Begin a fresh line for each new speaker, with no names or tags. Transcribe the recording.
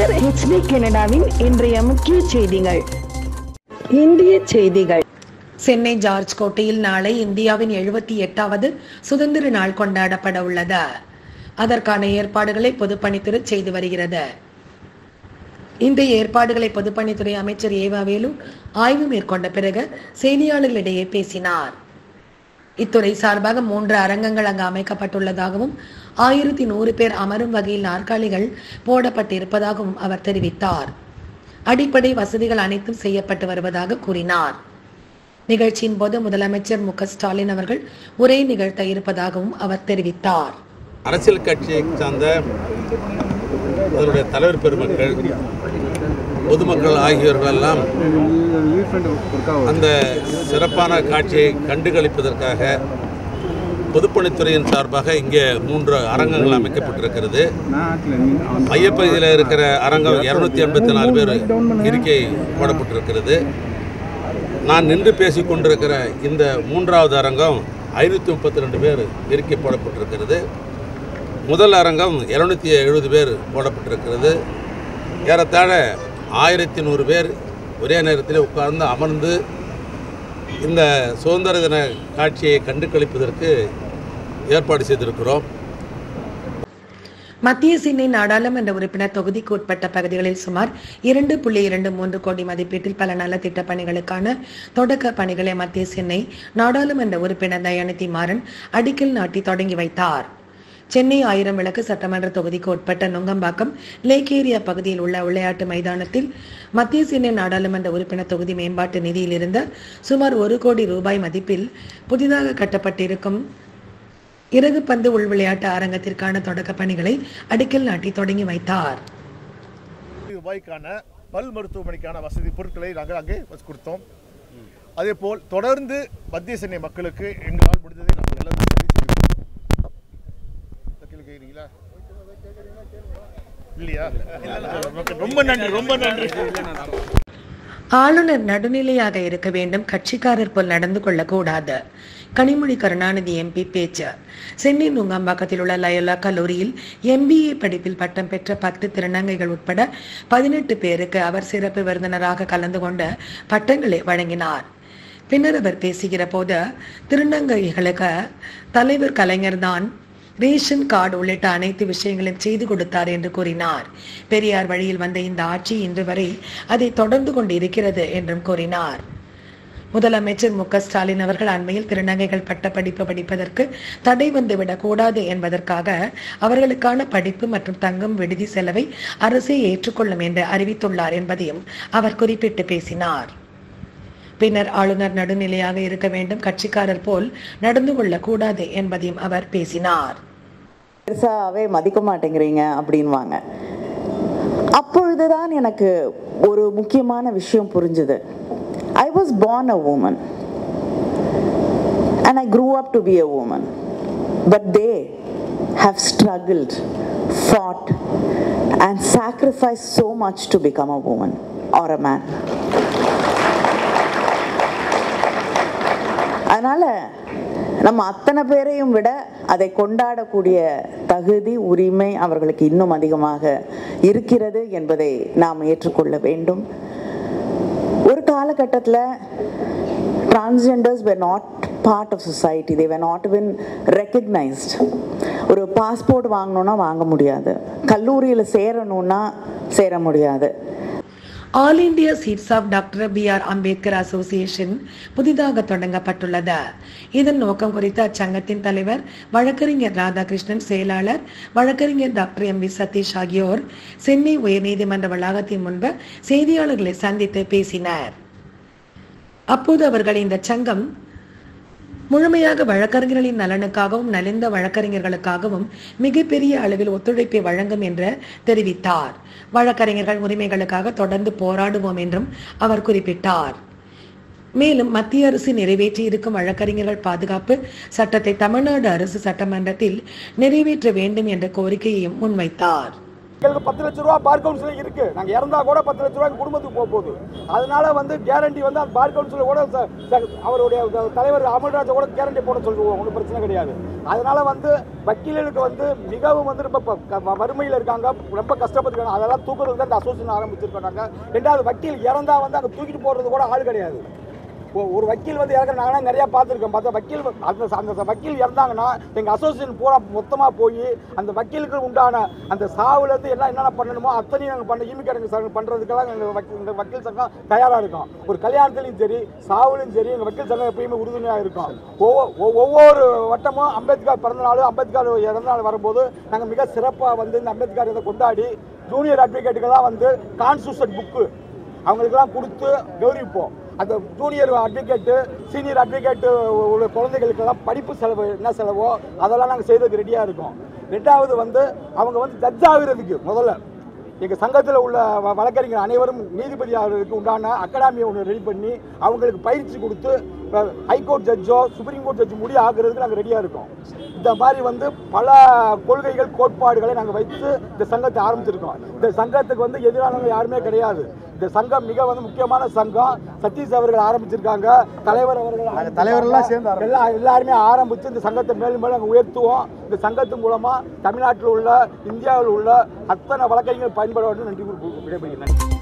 வணங்குகிறார் HD கனடாவின் இன்றைய முக்கிய செய்திகள். இந்திய செய்திகள். சென்னை ஜார்ஜ் கோட்டையில் நாளை இந்தியாவின் 78வது சுதந்திர நாள் கொண்டாடப்பட உள்ளது. அதற்கான ஏற்பாடுகளை பொதுப்பணித்துறை செய்து வருகிறது. இந்த ஏற்பாடுகளை பொதுப்பணித்துறை அமைச்சர் ஏவா வேலு ஆய்வு மேற்கொண்ட பிறகு செய்தியாளர்களிடையே பேசினார். இத்துறை சார்பாக 3 அரங்கங்கள் அங்கு அமைக்கப்பட்டுள்ளதாகவும் 1100 பேர் அமரும் வகையில் நாற்காலிகள் போடப்பட்டிருப்பதாகவும் அவர் தெரிவித்தார். அடிப்படை வசதிகள் அனைத்தும் செய்யப்பட்டு வருவதாக கூறினார். நிகழ்ச்சியின் போது முதலமைச்சர் மு.க.ஸ்டாலின் அவர்கள் உரை நிகழ்த்த இருப்பதாகவும் அவர் தெரிவித்தார்.
அரசியல் கட்சியை சார்ந்த அதனுடைய தலைவர் பெருமக்கள், பொதுமக்கள் ஆகியோர்களெல்லாம் அந்த சிறப்பான காட்சியை கண்டுகளிப்பதற்காக பொதுப்பணித்துறையின் சார்பாக இங்கே 3 அரங்கங்கள் அமைக்கப்பட்டிருக்கிறது. மையப்பகுதியில் இருக்கிற அரங்கம் 284 பேர் இருக்கை போடப்பட்டிருக்கிறது. நான் நின்று பேசிக் கொண்டிருக்கிற இந்த 3வது அரங்கம் 532 பேர் இருக்கை போடப்பட்டிருக்கிறது. முதல் அரங்கம் 270 பேர் போடப்பட்டிருக்கிறது. ஏறத்தாழ 1100 பேர் ஒரே நேரத்தில் உட்கார்ந்து அமர்ந்து இந்த சுதந்திர தின காட்சியை கண்டு களிப்பதற்கு ஏற்பாடு செய்திருக்கிறோம்.
மத்திய சென்னை நாடாளுமன்ற உறுப்பினர் தொகுதிக்கு உட்பட்ட பகுதிகளில் சுமார் 2.23 கோடி மதிப்பீட்டில் பல நலத்திட்ட பணிகளுக்கான தொடக்க பணிகளை மத்திய சென்னை நாடாளுமன்ற உறுப்பினர் தயாநிதி மாறன் அடிக்கல் நாட்டி தொடங்கி வைத்தார். சென்னை 1000 விளக்கு சட்டமன்ற தொகுதிக்கு உட்பட்ட நுங்கம்பாக்கம் லேக் ஏரியா பகுதியில் உள்ள விளையாட்டு மைதானத்தில் மத்திய சென்னை நாடாளுமன்ற உறுப்பினர் தொகுதி மேம்பாட்டு நிதியிலிருந்து சுமார் 1 கோடி ரூபாய் மதிப்பில் புதிதாக கட்டப்பட்டிருக்கும் இறகுப்பந்து உள் விளையாட்டு அரங்கத்திற்கான தொடக்க பணிகளை அடிக்கல் நாட்டி தொடங்கி வைத்தார்.
ரூபாய்க்கான பல் மருத்துவமனைக்கான வசதி பொருட்களை நாங்கள் அங்கே கொடுத்தோம். அதே போல் தொடர்ந்து மத்திய சென்னை மக்களுக்கு எங்களால் முடிந்ததை நாங்கள் எல்லாரும் ரொம்ப நன்றி, ரொம்ப நன்றி.
ஆளுநர் நடுநிலையாக இருக்க வேண்டும், கட்சிக்காரர் போல் நடந்து கொள்ளக்கூடாது. கனிமொழி கருணாநிதி MP பேச்சு. சென்னை நுங்கம்பாக்கத்தில் உள்ள லயோலா கல்லூரியில் MBA படிப்பில் பட்டம் பெற்ற 10 திருநங்கைகள் உட்பட 18 பேருக்கு அவர் சிறப்பு விருந்தினராக கலந்து கொண்டு பட்டங்களை வழங்கினார். பின்னர் அவர் பேசுகிற போது திருநங்கைகளுக்கு தலைவர் கலைஞர் தான் ரேஷன் கார்டு உள்ளிட்ட அனைத்து விஷயங்களையும் செய்து கொடுத்தார் என்று கூறினார். பெரியார் வழியில் வந்த இந்த ஆட்சி இன்று வரை அதை தொடர்ந்து கொண்டு இருக்கிறது என்றும் கூறினார். முதலமைச்சர் மு.க.ஸ்டாலின் அவர்கள் அண்மையில் திருநங்கைகள் பட்டப்படிப்பு படிப்பதற்கு தடை வந்துவிடக் கூடாது என்பதற்காக அவர்களுக்கான படிப்பு மற்றும் தங்கும் விடுதி செலவை அரசே ஏற்றுக்கொள்ளும் என்று அறிவித்துள்ளார் என்பதையும் அவர் குறிப்பிட்டு பேசினார். பின்னர் ஆளுநர் நடுநிலையாக இருக்க வேண்டும், கட்சிக்காரர் போல் நடந்து கொள்ளக்கூடாது என்பதையும் அவர் பேசினார்.
பெருசாவே மதிக்க மாட்டேங்கிறீங்க அப்படின்வாங்க. அப்பொழுதுதான் எனக்கு ஒரு முக்கியமான விஷயம் புரிஞ்சுது. I was born a woman and I grew up to be a woman, but they have struggled, fought and sacrificed so much to become a woman or a man. அதனால நம்ம அத்தனை பேரையும் விட அதை கொண்டாடக்கூடிய தகுதி, உரிமை அவர்களுக்கு இன்னும் அதிகமாக இருக்கிறது என்பதை நாம் ஏற்றுக்கொள்ள வேண்டும். ஒரு காலகட்டத்தில் transgenders were not part of society, they were not even recognized. ஒரு பாஸ்போர்ட் வாங்கணும்னா வாங்க முடியாது, கல்லூரியில் சேரணும்னா சேர முடியாது.
ஆல் இந்தியா சீட்ஸ் of doctor B.R. Ambedkar association புதிதாக தொடங்கப்பட்டுள்ளது. இதன் நோக்கம் குறித்து அச்சங்கத்தின் தலைவர் வழக்கறிஞர் ராதாகிருஷ்ணன், செயலாளர் வழக்கறிஞர் டாக்டர் M.V. சதீஷ் ஆகியோர் சென்னை உயர்நீதிமன்ற வளாகத்தின் முன்பு செய்தியாளர்களை சந்தித்து பேசினர். அப்போது அவர்கள் இந்த சங்கம் முழுமையாக வழக்கறிஞர்களின் நலனுக்காகவும் நலிந்த வழக்கறிஞர்களுக்காகவும் மிகப்பெரிய அளவில் ஒத்துழைப்பை வழங்கும் என்று தெரிவித்தார். வழக்கறிஞர்கள் உரிமைகளுக்காக தொடர்ந்து போராடுவோம் என்றும் அவர் குறிப்பிட்டார். மேலும் மத்திய அரசு நிறைவேற்றி இருக்கும் வழக்கறிஞர்கள் பாதுகாப்பு சட்டத்தை தமிழ்நாடு அரசு சட்டமன்றத்தில் நிறைவேற்ற வேண்டும் என்ற கோரிக்கையையும் முன்வைத்தார்.
எங்களுக்கு 10 லட்ச ரூபா பார் கவுன்சில் இருக்கு. நாங்கள் இறந்தா கூட 10 லட்ச ரூபாய்க்கு குடும்பத்துக்கு போக போகுது. அதனால வந்து கேரண்டி வந்து அந்த பார் கவுன்சில் கூட அவருடைய தலைவர் அமல்ராஜை கூட கேரண்டி போட சொல்லுவோம், ஒன்றும் பிரச்சனை கிடையாது. அதனால வந்து வக்கீல்களுக்கு வந்து மிகவும் வந்து ரொம்ப வறுமையில் இருக்காங்க, ரொம்ப கஷ்டப்பட்டுருக்காங்க. அதெல்லாம் தூக்குறதுக்கு தான் இந்த அசோசியேஷன் ஆரம்பிச்சிருக்காங்க. ரெண்டாவது வக்கீல் இறந்தா வந்து அங்கே தூக்கிட்டு போடுறது கூட ஆள் கிடையாது. ஒரு வக்கீல் வந்து இறக்குற நாங்கள் நிறையா பார்த்துருக்கோம். பார்த்தா வக்கீல் அந்த வக்கீல் இறந்தாங்கன்னா எங்கள் அசோசியேஷன் பூரா மொத்தமாக போய் அந்த வக்கீலுக்கு உண்டான அந்த சாவுலேருந்து என்னென்ன பண்ணணுமோ அத்தனையும் நாங்கள் பண்ண ஈமிக்கடங்கு சங்கம் பண்ணுறதுக்கெல்லாம் எங்கள் வக்கீல் சங்கம் தயாராக இருக்கும். ஒரு கல்யாணத்துலையும் சரி சாவுலையும் சரி எங்கள் வக்கீல் சங்கம் எப்பயுமே உறுதுணையாக இருக்கும். ஒவ்வொரு வட்டமும் அம்பேத்கர் பிறந்தநாள் அம்பேத்கர் இறந்தநாள் வரும்போது நாங்கள் மிக சிறப்பாக வந்து இந்த அம்பேத்கர் இதை கொண்டாடி ஜூனியர் அட்வொகேட்டுக்கெல்லாம் வந்து கான்ஸ்டியூஷன் புக்கு அவங்களுக்கெல்லாம் கொடுத்து கௌரவிப்போம். அந்த ஜூனியர் அட்வொகேட்டு சீனியர் அட்வொகேட்டு உள்ள குழந்தைகளுக்கெல்லாம் படிப்பு செலவு என்ன செலவோ அதெல்லாம் நாங்கள் செய்யறதுக்கு ரெடியாக இருக்கோம். ரெண்டாவது வந்து அவங்க வந்து ஜட்ஜ் ஆகிறதுக்கு முதல்ல எங்கள் சங்கத்தில் உள்ள வழக்கறிஞர் அனைவரும் நீதிபதி ஆகிறதுக்கு உண்டான அகாடமியை ஒன்று ரெடி பண்ணி அவங்களுக்கு பயிற்சி கொடுத்து ஹைகோர்ட் ஜட்ஜோ சுப்ரீம் கோர்ட் ஜட்ஜ் முடிய ஆகிறதுக்கு நாங்கள் ரெடியாக இருக்கோம். இந்த மாதிரி வந்து பல கொள்கைகள் கோட்பாடுகளை நாங்கள் வைத்து இந்த சங்கத்தை ஆரம்பிச்சிருக்கோம். இந்த சங்கத்துக்கு வந்து எதிரானவங்க யாருமே கிடையாது. இந்த சங்கம் மிக வந்து முக்கியமான சங்கம். சதீஷ் அவர்கள் ஆரம்பிச்சிருக்காங்க, தலைவர் அவர்கள் தலைவரெல்லாம் சேர்ந்து எல்லாருமே ஆரம்பித்து இந்த சங்கத்தை மேலும் மேலும் நாங்கள் உயர்த்துவோம். இந்த சங்கத்தின் மூலமாக தமிழ்நாட்டில் உள்ள இந்தியாவில் உள்ள அத்தனை வழக்கறிஞர்கள் பயன்பட வேண்டும். நன்றி விடைபெறுகிறேன்.